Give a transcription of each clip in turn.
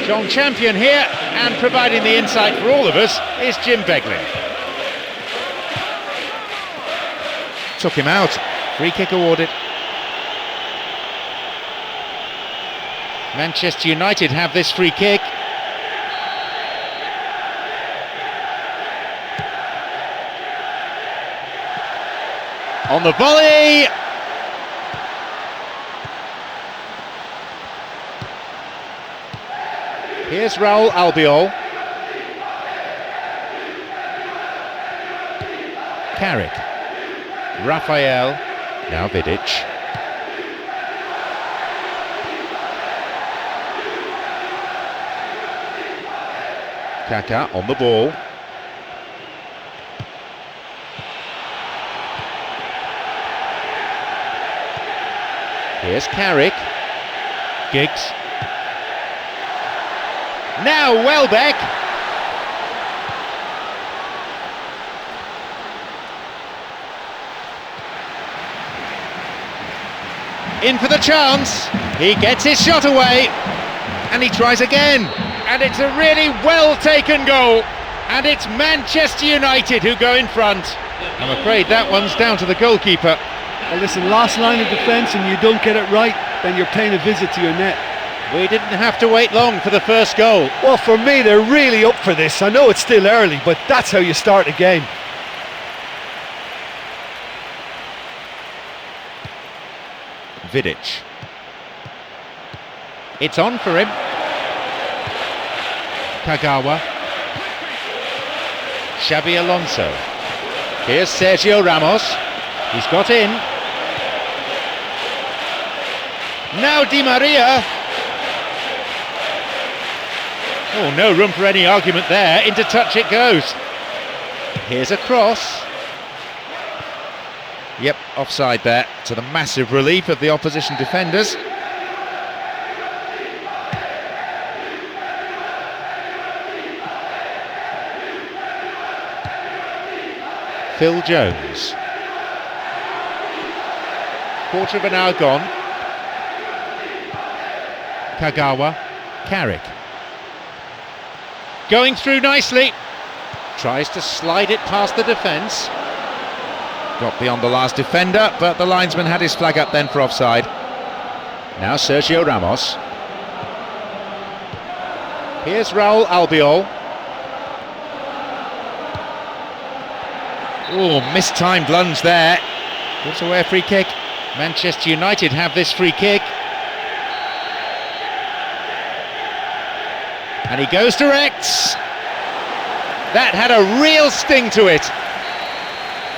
Strong champion here, and providing the insight for all of us is Jim Beglin. Took him out. Free kick awarded. Manchester United have this free kick. On the volley! Here's Raul Albiol. Carrick. Raphael. Now Vidic. Kaka on the ball. Here's Carrick. Giggs. Now Welbeck. In for the chance. He gets his shot away. And he tries again. And it's a really well taken goal. And it's Manchester United who go in front. I'm afraid that one's down to the goalkeeper. Well, listen, last line of defence and you don't get it right, then you're paying a visit to your net. We didn't have to wait long for the first goal. Well, for me, they're really up for this. I know it's still early, but that's how you start a game. Vidic. It's on for him. Kagawa. Xabi Alonso. Here's Sergio Ramos. He's got in. Now Di Maria. Oh, no room for any argument there. Into touch it goes. Here's a cross. Yep, offside there, to the massive relief of the opposition defenders. Phil Jones. Quarter of an hour gone. Kagawa. Carrick. Going through nicely. Tries to slide it past the defence. Got beyond the last defender, but the linesman had his flag up then for offside. Now Sergio Ramos. Here's Raul Albiol. Oh, mistimed lunge there. Gives away a free kick. Manchester United have this free kick. And he goes direct. That had a real sting to it.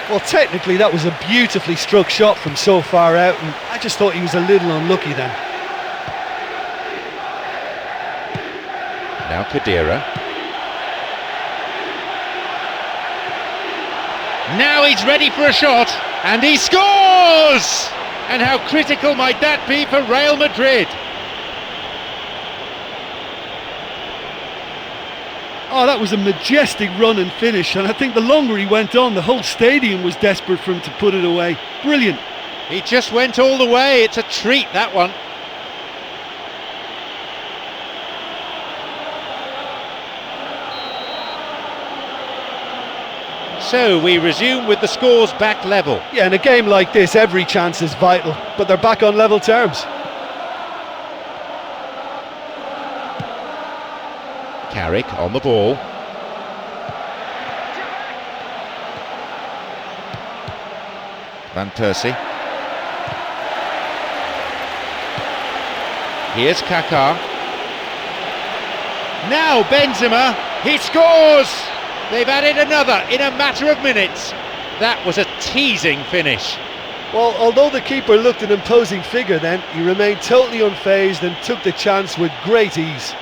Well, technically that was a beautifully struck shot from so far out, and I just thought he was a little unlucky then. Now Khedira. Now he's ready for a shot, and he scores! And how critical might that be for Real Madrid? Oh, that was a majestic run and finish, and I think the longer he went on, the whole stadium was desperate for him to put it away. Brilliant. He just went all the way. It's a treat, that one. So we resume with the scores back level. Yeah, in a game like this, every chance is vital, but they're back on level terms. Carrick on the ball. Van Persie. Here's Kaká. Now Benzema, he scores! They've added another in a matter of minutes. That was a teasing finish. Well, although the keeper looked an imposing figure then, he remained totally unfazed and took the chance with great ease.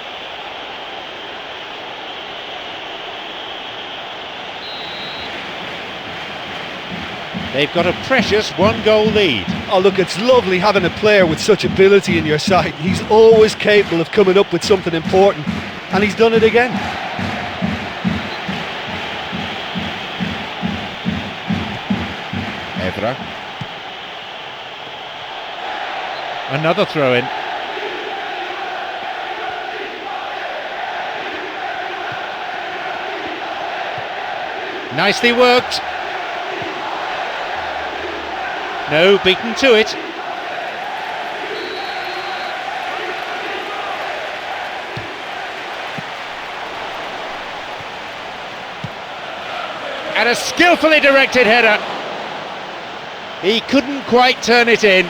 They've got a precious one-goal lead. Oh look, it's lovely having a player with such ability in your side. He's always capable of coming up with something important, and he's done it again. Evra. Another throw-in. Nicely worked. No, beaten to it. And a skillfully directed header. He couldn't quite turn it in.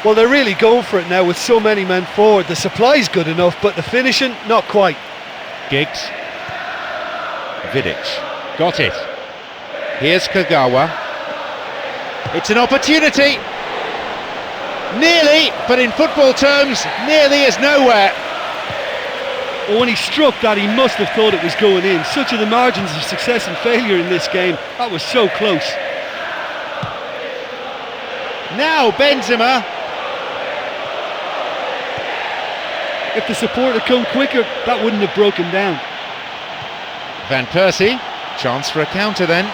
Well, they're really going for it now with so many men forward. The supply's good enough, but the finishing, not quite. Giggs. Vidic. Got it. Here's Kagawa. It's an opportunity. Nearly, but in football terms, nearly is nowhere. Well, when he struck that, he must have thought it was going in. Such are the margins of success and failure in this game. That was so close. Now Benzema. If the support had come quicker, that wouldn't have broken down. Van Persie, chance for a counter then.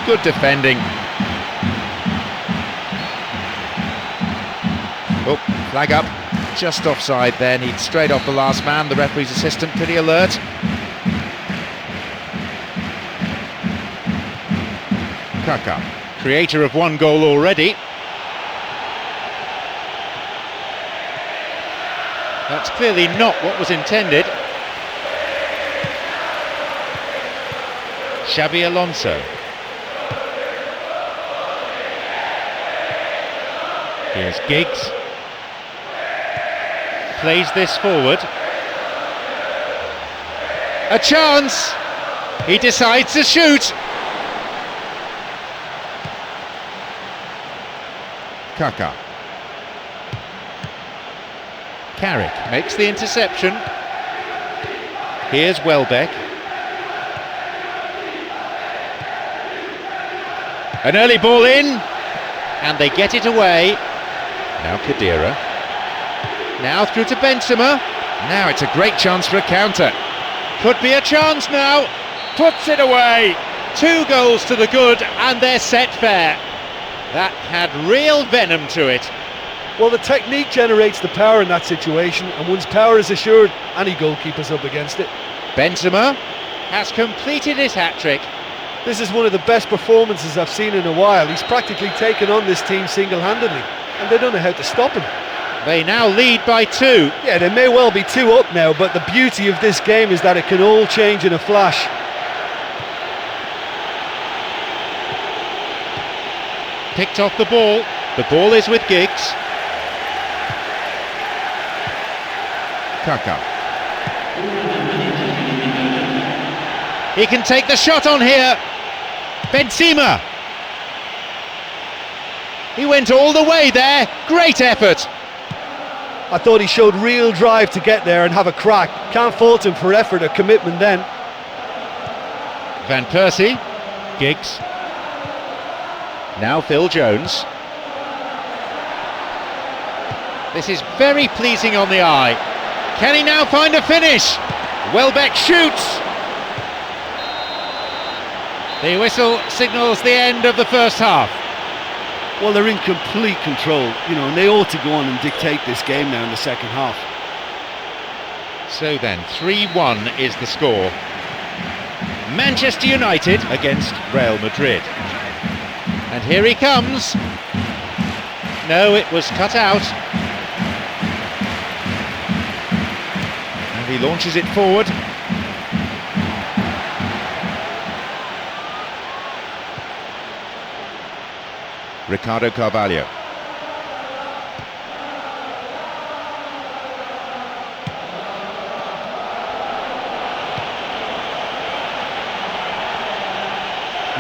Good defending. Oh, flag up, just offside there, needs straight off the last man. The referee's assistant pretty alert. Kaka, creator of one goal already. That's clearly not what was intended. Xabi Alonso. Here's Giggs. Plays this forward. A chance! He decides to shoot! Kaka. Carrick makes the interception. Here's Welbeck. An early ball in, and they get it away. Now Khedira. Now through to Benzema. Now it's a great chance for a counter. Could be a chance now. Puts it away. 2 goals to the good, and they're set fair. That had real venom to it. Well, the technique generates the power in that situation, and once power is assured, any goalkeeper's up against it. Benzema has completed his hat-trick. This is one of the best performances I've seen in a while. He's practically taken on this team single-handedly, and they don't know how to stop him. They now lead by 2. Yeah, they may well be 2 up now, but the beauty of this game is that it can all change in a flash. Picked off the ball. The ball is with Giggs. Kaka. He can take the shot on here. Benzema. He went all the way there. Great effort. I thought he showed real drive to get there and have a crack. Can't fault him for effort or commitment then. Van Persie. Giggs. Now Phil Jones. This is very pleasing on the eye. Can he now find a finish? Welbeck shoots. The whistle signals the end of the first half. Well, they're in complete control, and they ought to go on and dictate this game now in the second half. So then, 3-1 is the score. Manchester United against Real Madrid. And here he comes. No, it was cut out. And he launches it forward. Ricardo Carvalho.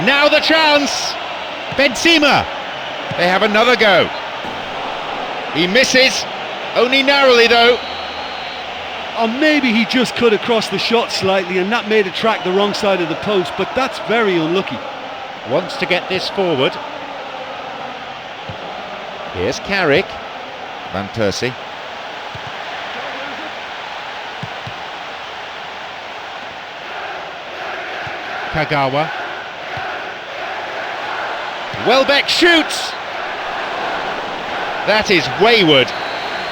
Now the chance! Benzema! They have another go. He misses, only narrowly though. Or maybe he just cut across the shot slightly and that made it track the wrong side of the post, but that's very unlucky. Wants to get this forward. Here's Carrick. Van Persie. Kagawa. Welbeck shoots! That is wayward.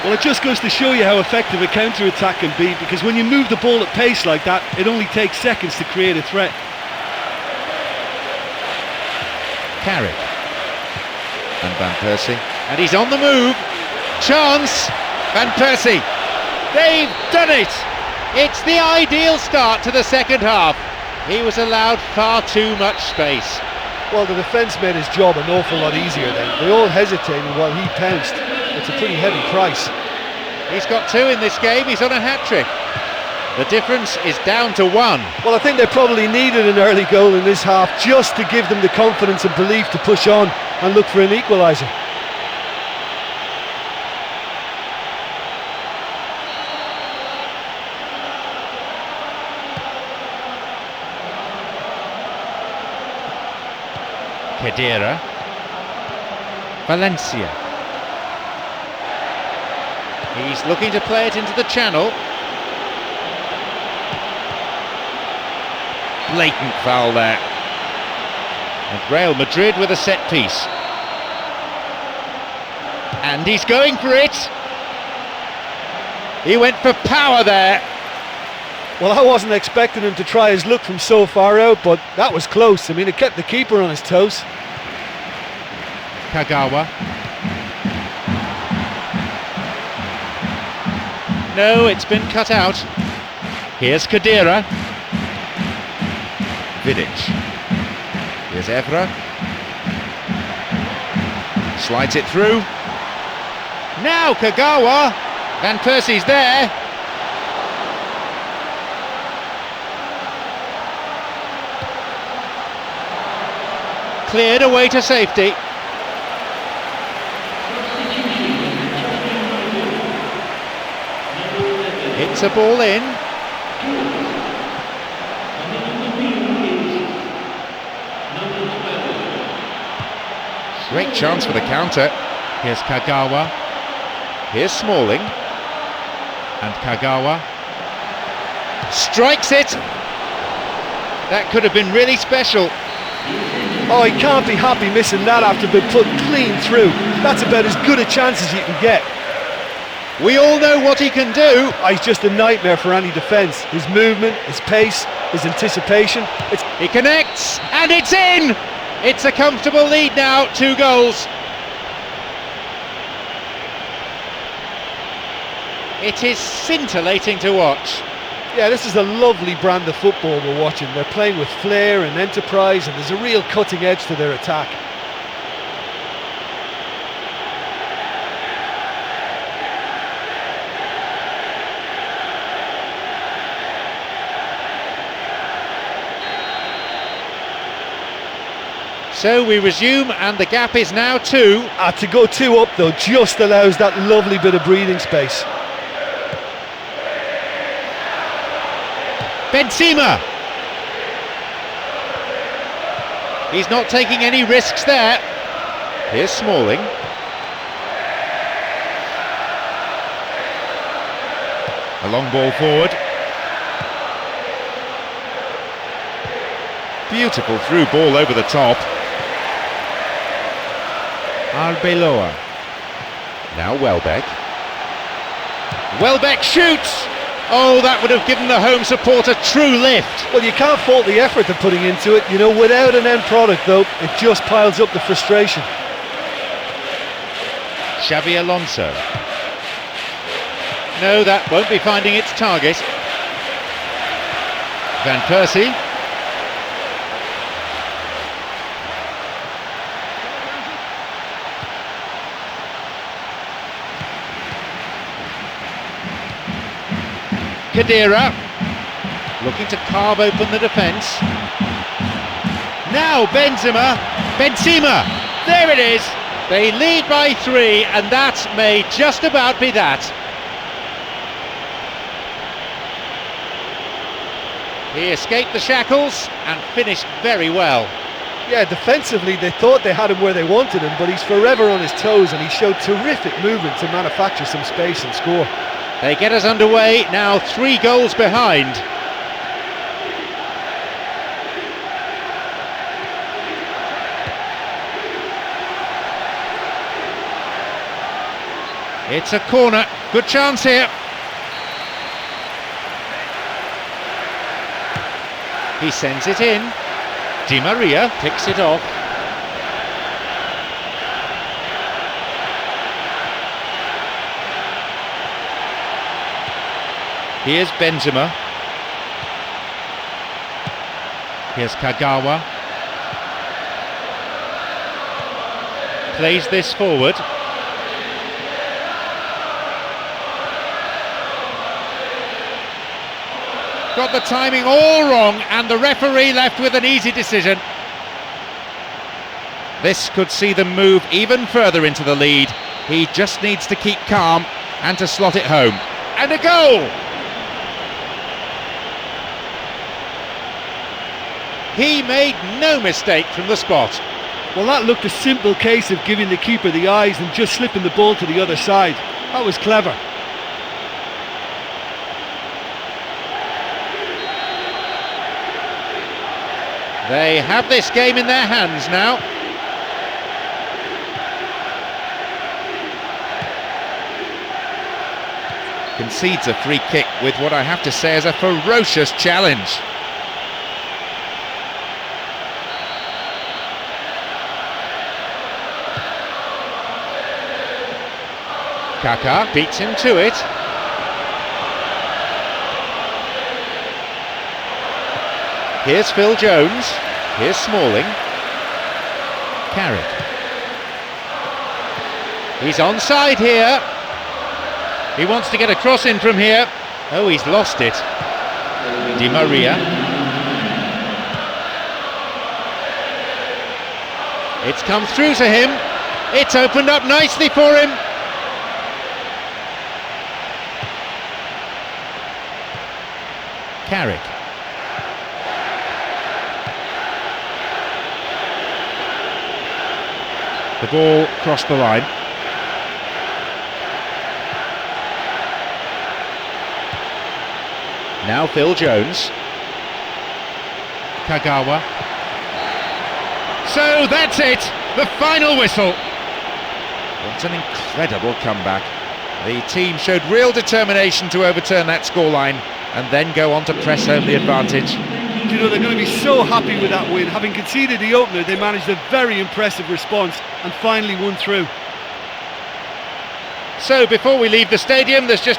Well, it just goes to show you how effective a counter-attack can be, because when you move the ball at pace like that, it only takes seconds to create a threat. Carrick. And Van Persie. And he's on the move. Chance. Van Persie. They've done it. It's the ideal start to the second half. He was allowed far too much space. Well, the defence made his job an awful lot easier then. They all hesitated while he pounced. It's a pretty heavy price. He's got 2 in this game. He's on a hat-trick. The difference is down to 1. Well, I think they probably needed an early goal in this half just to give them the confidence and belief to push on and look for an equaliser. Khedira. Valencia. He's looking to play it into the channel. Blatant foul there. And Real Madrid with a set piece. And he's going for it. He went for power there. Well, I wasn't expecting him to try his luck from so far out, but that was close. I mean, it kept the keeper on his toes. Kagawa. No, it's been cut out. Here's Khedira. Vidic. Here's Evra. Slides it through. Now Kagawa. Van Persie's there. Cleared away to safety. Hits a ball in. Great chance for the counter. Here's Kagawa. Here's Smalling. And Kagawa strikes it. That could have been really special. Oh, he can't be happy missing that after being put clean through. That's about as good a chance as you can get. We all know what he can do. Oh, he's just a nightmare for any defence. His movement, his pace, his anticipation. He connects, and it's in! It's a comfortable lead now, 2 goals. It is scintillating to watch. Yeah, this is a lovely brand of football we're watching. They're playing with flair and enterprise, and there's a real cutting edge to their attack. So we resume, and the gap is now 2. To go 2 up though just allows that lovely bit of breathing space. Benzema. He's not taking any risks there. Here's Smalling. A long ball forward. Beautiful through ball over the top. Arbeloa. Now Welbeck. Welbeck shoots! Oh, that would have given the home support a true lift. Well, you can't fault the effort they're putting into it. You know, without an end product though, it just piles up the frustration. Xabi Alonso. No, that won't be finding its target. Van Persie. Khedira, looking to carve open the defence. Now Benzema, there it is! They lead by 3, and that may just about be that. He escaped the shackles and finished very well. Yeah, defensively they thought they had him where they wanted him, but he's forever on his toes, and he showed terrific movement to manufacture some space and score. They get us underway, now 3 goals behind. It's a corner, good chance here. He sends it in. Di Maria picks it off. Here's Benzema. Here's Kagawa. Plays this forward. Got the timing all wrong, and the referee left with an easy decision. This could see them move even further into the lead. He just needs to keep calm and to slot it home. And a goal! He made no mistake from the spot. Well, that looked a simple case of giving the keeper the eyes and just slipping the ball to the other side. That was clever. They have this game in their hands now. Concedes a free kick with what I have to say is a ferocious challenge. Kaka beats him to it. Here's Phil Jones. Here's Smalling. Carrick. He's onside here. He wants to get a cross in from here. Oh, he's lost it. Di Maria. It's come through to him. It's opened up nicely for him. Carrick. The ball crossed the line. Now Phil Jones. Kagawa. So that's it, the final whistle. What an incredible comeback. The team showed real determination to overturn that scoreline and then go on to press home the advantage. You know, they're going to be so happy with that win. Having conceded the opener, they managed a very impressive response and finally won through. So before we leave the stadium, there's just